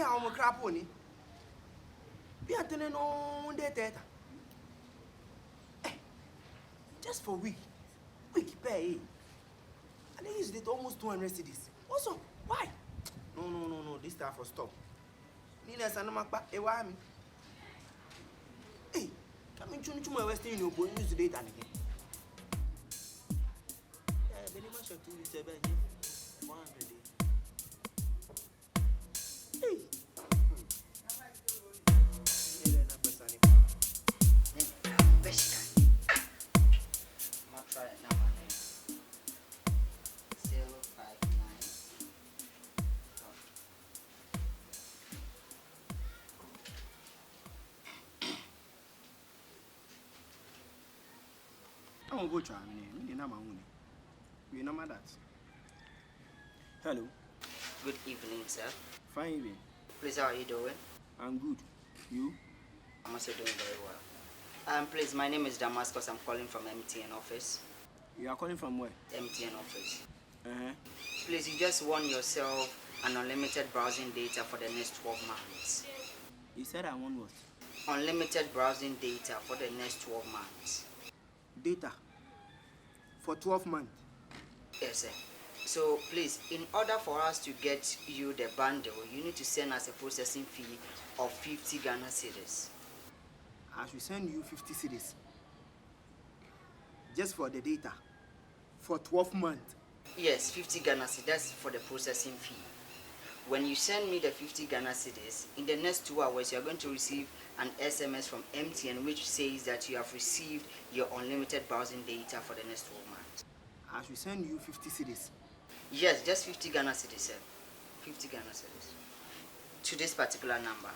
I'm a crap pony. Be attending on the theater. Just for week pay. And they used it almost 200 cities. Also, why? No, this time for stop. Nina Sanamakpa, a wami. Hey, come in to my Western Union, use the data again. Yeah, very much of 2 weeks, 100. Hey. Try it now, my name. 059. I'm going to go try me. You know my dad. Hello. Good evening, sir. Fine evening. Please, how are you doing? I'm good. You? I'm also doing very well. Please, my name is Damascus. I'm calling from MTN office. You are calling from where? MTN office. Uh-huh. Please, you just won yourself an unlimited browsing data for the next 12 months. You said I want what? Unlimited browsing data for the next 12 months. Data? For 12 months? Yes, sir. So, please, in order for us to get you the bundle, you need to send us a processing fee of 50 Ghana cedis. I should send you 50 cedis. Just for the data. For 12 months. Yes, 50 Ghana cedis. That's for the processing fee. When you send me the 50 Ghana cedis, in the next 2 hours, you're going to receive an SMS from MTN which says that you have received your unlimited browsing data for the next 12 months. I should send you 50 cedis. Yes, just 50 Ghana cedis, sir. 50 Ghana cedis. To this particular number.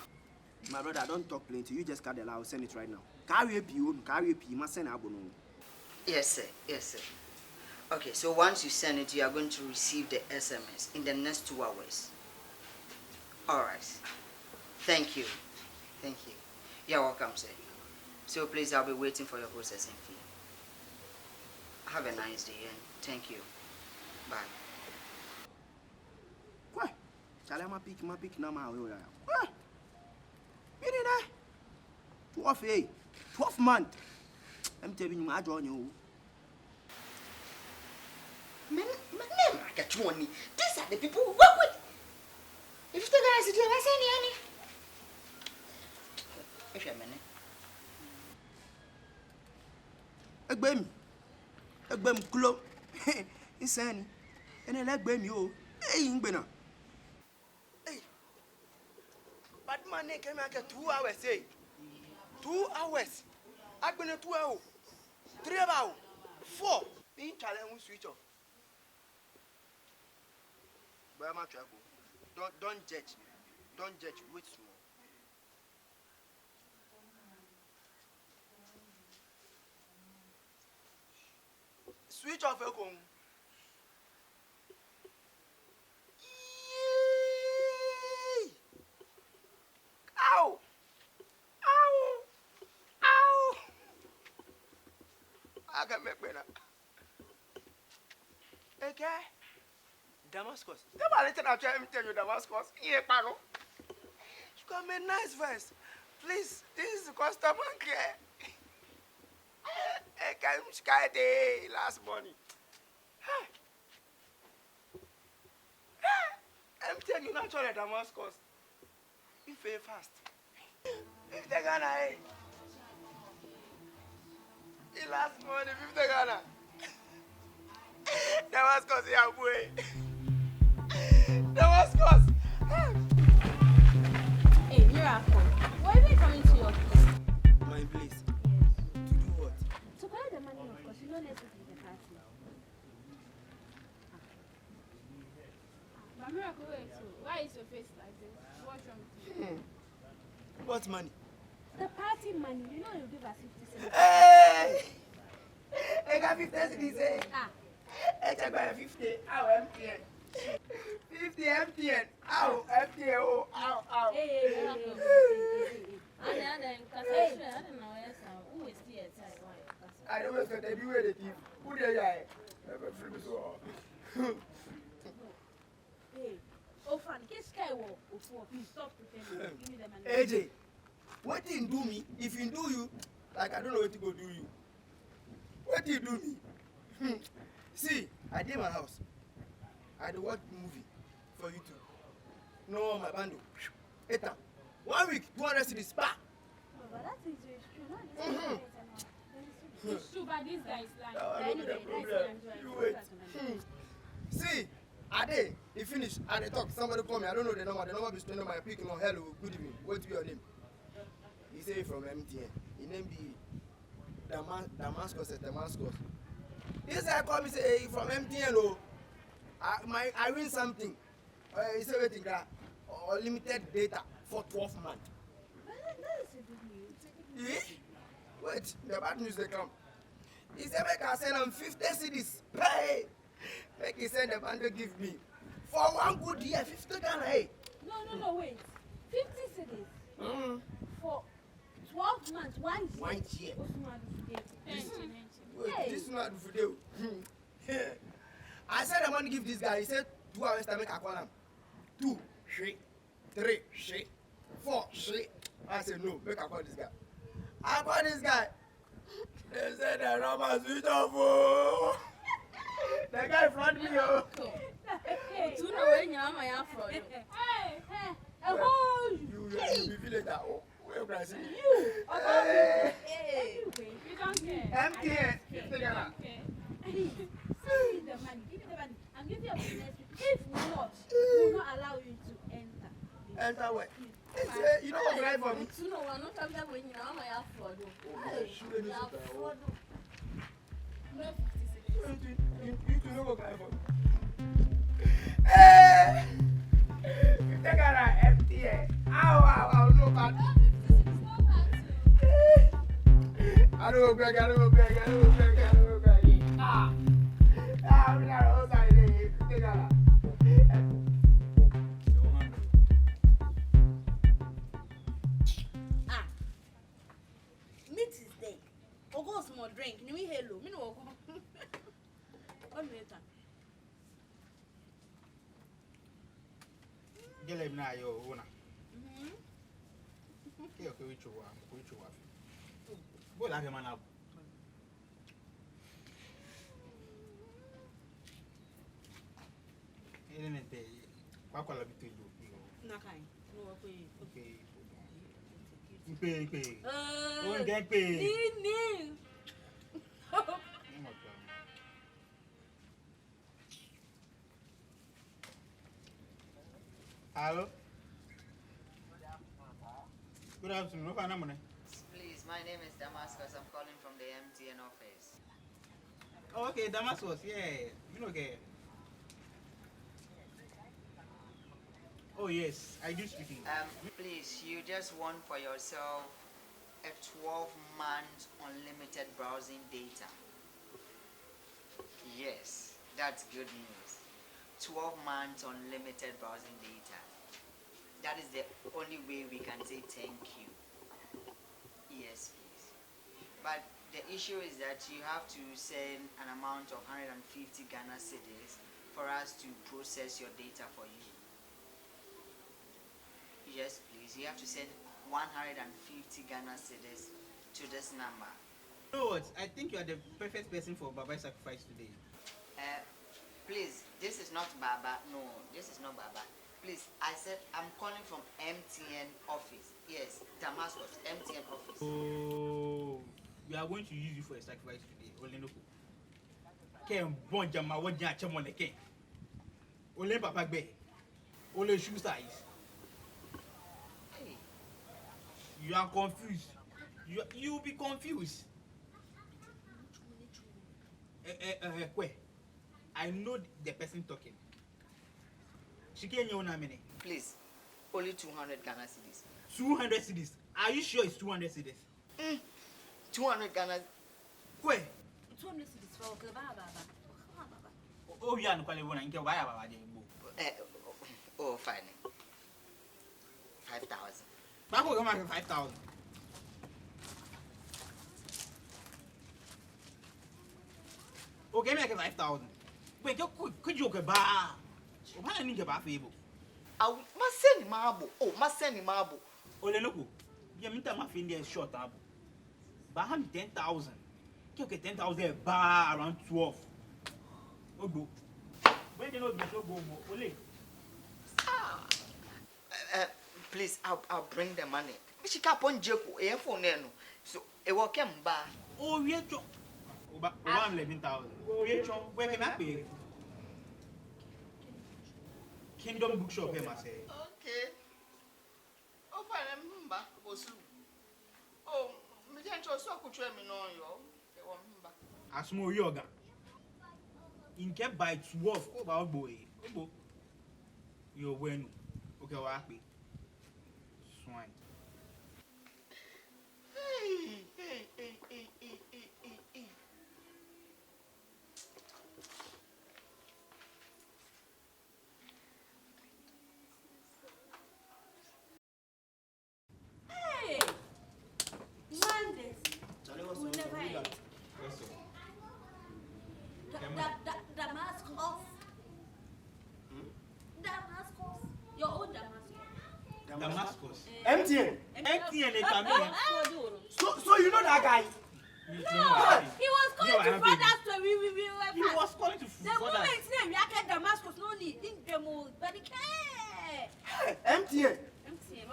My brother, don't talk plenty. You just cut the line. I'll send it right now. Carry a P. You must send a bono. Yes, sir. Yes, sir. Okay, so once you send it, you are going to receive the SMS in the next 2 hours. All right. Thank you. Thank you. You're welcome, sir. So please, I'll be waiting for your processing fee. Have a nice day and thank you. Bye. Why? Shall I pick now? What? You did that? 12 months. I'm telling you, I join you. Man, I get you money. These are the people who work with. If the guys are doing any. If you're a minute. Egbem klo. Insane. And I like you. Hey, Ingbena. Hey. But my name came out 2 hours, say. 2 hours. I've been 2 hours. 3 hours. 4. Being challenged switch off. But I'm not trouble. Don't judge me. Don't judge me. Wait small. Switch off your phone. Ow! Ow! Ow! I can make better. Okay? Damascus. Somebody tell you Damascus. Yeah, paro. You got me a nice verse. Please, this is customer care. I came sky day last morning. I'm telling you, not only Damascus. You fail fast. If they gonna, last morning, if they gonna. Damascus, yeah, boy. Damascus. Hey, Miracle. Why are they coming to your place? My place. Yes. To do what? To collect the money, of course. You know, let's go to the party. But Miracle, wait, so why is your face like this? What's wrong with you? What money? The party money. You know you give us 50 cents. Hey! I got 50 cents. I check by 50. Ow, MTN. 50 MTN. Ow, MTN. Oh, ow, ow. Hey. I don't know if they be where they keep. Who they are? Never free me so. Hey, oh, fun. Kiss Skywo. before. Please stop pretending. Give me the money. AJ, what did do me? If you do you, like I don't know what to go do you. What did you do me? See, I did my house. I do watch movie for YouTube. No, my bando. 1 week, 200 cities. Spa. But that is true. It's true, but this guy is lying. Anyway, you wait. See, I did. He finished. I did talk. Somebody call me. I don't know the number. The number is standing my picking on hello, good evening. What be your name? He say from MTN. His name be Damascus. Damascus. He said, call me say, hey, from MTN. Oh, I win something. He said, waiting that unlimited data for 12 months. That is a good news. Eh? Wait, the bad news they come. He said, make I send him 50 CDs. Pay. Make he send the bundle give me. For 1 good year, 50 Ghana. Hey. No, wait. 50 cities. For 12 months, 1 year. 1 year. Wait, Hey. this is not for you. I said I want to give this guy. He said 2 hours to make a call him. 2, 3, 4. I said no, make a call this guy. I call this guy. They said the number switch off. Oh. The guy fraud me. Oh. You know when you're my fraud. You be feeling that. Oh, where can I see you? We don't care. MTN. Give me the money. I'm giving you a business. If not, we will not allow you to enter. Enter what? You know what right for me? You know, we're not talking about when you're my fraud. No 50 cities. You know what right for me? Hey! You take out an MTN. Ow, no bad. I don't go back. I'm not outside there. Take out. Meat is there. Or go small drink. You mean hello. Me no go. One minute. Gele na yo una. Okay, which one? Go la man up. Elente, kwa kwa la bitu yo. Na kai. No go pay. Okay. Pay. Oh, get pay. Ni. Hello? Good afternoon. What kind of money? Please, my name is Damascus. I'm calling from the MTN office. Oh, okay, Damascus. Yeah. You know, okay. Oh, yes. I do speaking. Please, you just won for yourself a 12-month unlimited browsing data. Yes, that's good news. 12 months unlimited browsing data. That is the only way we can say thank you. Yes, please. But the issue is that you have to send an amount of 150 Ghana cedis for us to process your data for you. Yes, please. You have to send 150 Ghana cedis to this number. You know what? I think you are the perfect person for Baba sacrifice today. Please, this is not Baba. No, this is not Baba. Please, I said I'm calling from MTN office. Yes, Damascus, MTN office. Oh, we are going to use you for a sacrifice today. Olenoko. Ken bon jama wajja chamone ken. Ole papa gbe. Ole shoe size. Hey. You are confused. You will be confused. I know the person talking. She came here on a minute. Please, only 200 Ghana cedis. 200 cedis. Are you sure it's 200 cedis? 200 Ghana. Where? 200 cities for Baba. Oh, yeah, no, Baba. Oh, fine. 5,000. Baba, come on, 5,000. Okay, make it 5,000. Wait, could you go bar? Why didn't you buy favor? I must send marble. Oh, must send marble. Ole loko. Yeah, me tell my friend there short abo. But I'm 10,000. Okay, 10,000 bar around 12. Ogo. When you know the show go Ole. Please, I'll bring the money. She can't put Joko a phone. So it will come back. Oh, we are chop. Over 11,000. We are chop. Where can I pay? Kingdom bookshop here, must say. Okay. Oh, fine, back. Oh, me can't show so good me no yo. A small yoga. In kept by 12 over boy. Obo. You're when. Okay, what happy? Swine. Hey. Hey! Mondays. We never end. Damascus. Damascus. Your own Damascus. Damascus. MTN. MTN they come here. So you know that guy? No, he was calling to fraudster. He was calling to the woman's name, Yaka Damascus, no need in the mood, but he can't. MTN.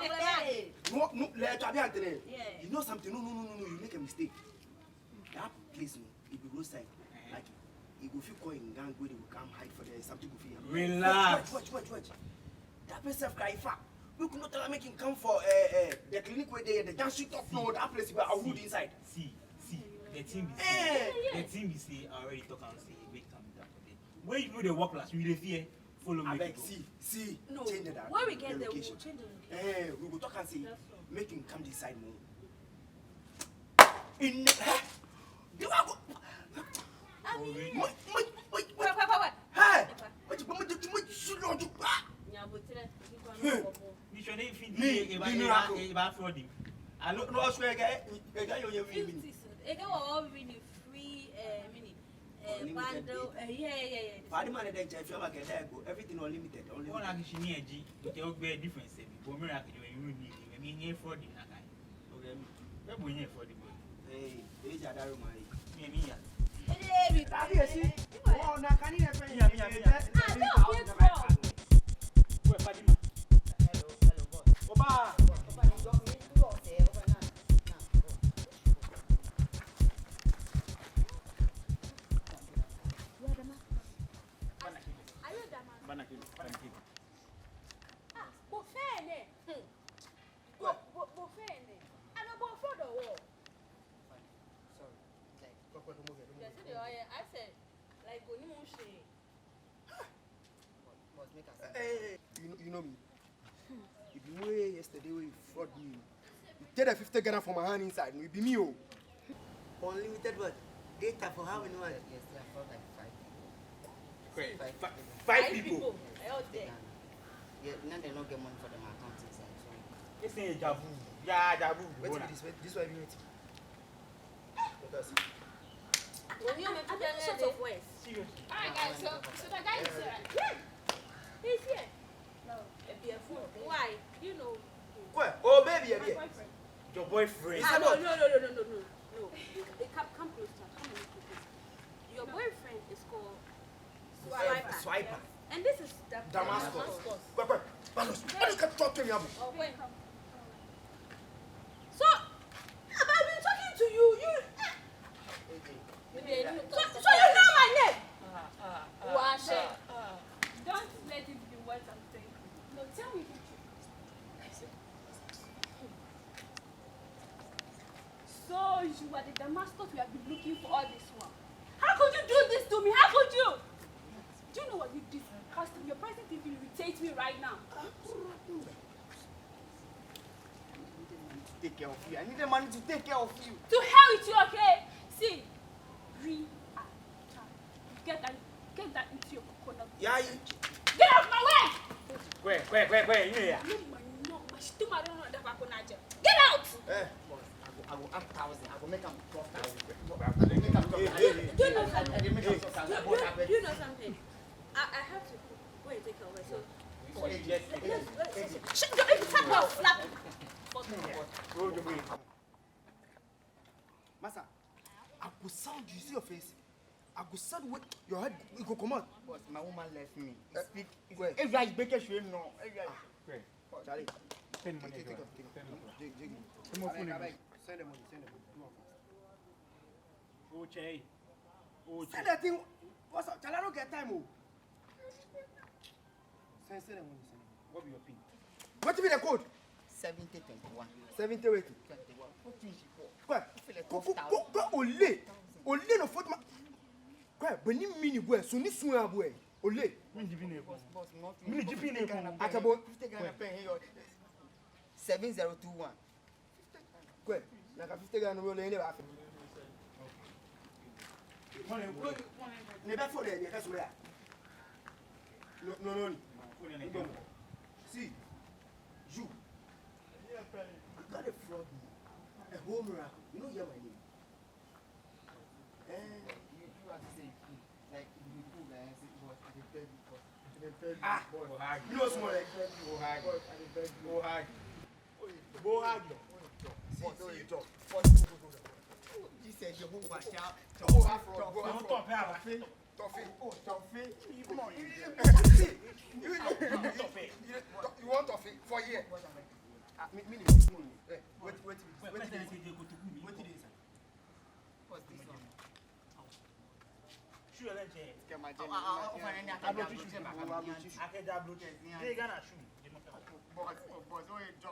Hey. No, let me Yeah. You know something? No. You make a mistake. That place, no, it be roadside. Like, you go feel calling gang where they will come hide for there. Something go feel. Relax. Watch. That place of guy far. We could not tell him make him come for the clinic where they the junction top no that place where I wood inside. See. The team be say. The team be say already talk and say wait come down for them. When you know the work class, you dey fear. Follow me. I beg, see. No. Change the direction. When we get the there, we will location. change the location. We will talk and say, That's all. make him come this side more. In the do I go? I mean, Wait. Hey! Wait. You should not feed about fraud. I don't know where I got you. 50 cents. Again, we're all really free mini bundle. Yeah. Party man, then if you ever get there, go everything unlimited. Only One actually near G. Okay, okay, difference. But me actually you need. I mean, here fraud in that kind. okay. Where we here for the boy? Hey, age at that room. Me. Hey, Oh, now can you have I don't get wrong. Where Fatima? Hello, boss. Oba. Are you Damascus? But fair, but fair, I don't go for the war. I said, like, go new shit. Hey, you know me. If you were yesterday when you fraud me, you take the 50 Ghana from my hand inside, it be me. Oh. Unlimited what? Data for how many months? Yes, they are for like 5 people. Five people. Out there. Yeah, now they don't get money for them accounts inside. So This is Jabu. Yeah, Jabu. Wait this way, you When you make a short of words. Seriously. Alright, guys, so the guy is here. Yeah. He's here. No, why? You know. Where? Oh, baby, My boyfriend. Your boyfriend. No. Come closer. Come closer. Your boyfriend is called Swiper. And this is Damascus. Wait. Why you can't talk to me, Abu? Oh, wait. So, I've been talking to you. So you know my name? Wash it. Don't let it be what I'm saying. No, tell me the truth. So you are the Damascus we have been looking for all this while. How could you do this to me? How could you? Do you know what you did? Your presence even irritates me right now. Take care of you. I need the money to take care of you. To hell with you, okay? See, get that into your coconut. Yeah. Get out of my way! Where? Yeah. Get out! I will add 1,000. I will make them 12,000. Do you know something? Do you know something? I have to go and take her away. So Shut your if you talk about slap. Master, I go sound, you see your face. I go sound with your head, you go come out. Boss, my woman left me. Speak. Where? If I break a shoe, no. Charlie, Send money. take it. Send more phone. Send the money. Okay. Send that thing. What's up? Charlie, I don't get time. Send the money. What be your pin? What be the code? 7021. 70 wait. 21. 14 Quoi? Olé no faute ma. Quoi? Beni mini boy, soni soin boy. Olé. Boss, not Mini GP ne ko. Akabo. 50 Ghana pen here. 7021. Quoi? Na ka 50 Ghana roll any ba. Ne ba for there, ka so ya. No. See. You. You got a fraud me. A whole miracle. You know, hear my name. You have to say like you do like boss, I tell you boss. You know small like Bohag. see you talk. He said you who watch out. Don't talk about it. Toffee. Come on. You want toffee for here? Me. Wait. What's this one? Sure, let's say.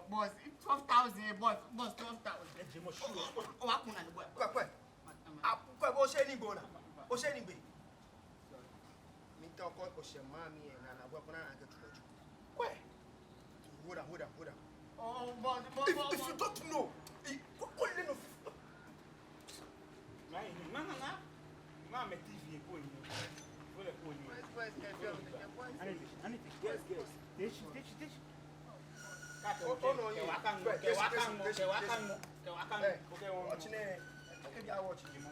Boss, 12,000, boss, 12,000. Oh, I couldn't work. Quoi, bo se ni bona. O se ni gbe. Mi ta ko o se ma mi e na na bo na na ke tulo. Quoi? Hold on. Oh, boss. If you don't know, what no Mama TV ko ni. Wala ko ni. Ani guess. Deixa. Oh, no, you. Wakan. Okay, Ochine. Okay, I watch you.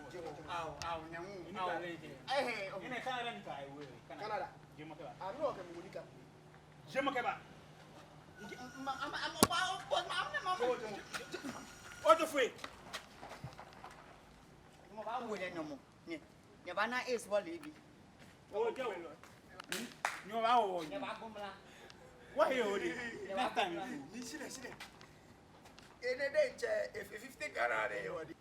Hey, Ina Canada ni kai we. Canada. Jemo ke ba. I'm not going to Monica. Jemo ke ba. Ojo foi. Nyabana is what Reeby. Ojo. Nyo ba o. Why you dey? That time. Ni sile. Ene dey che if 50 Ghana dey.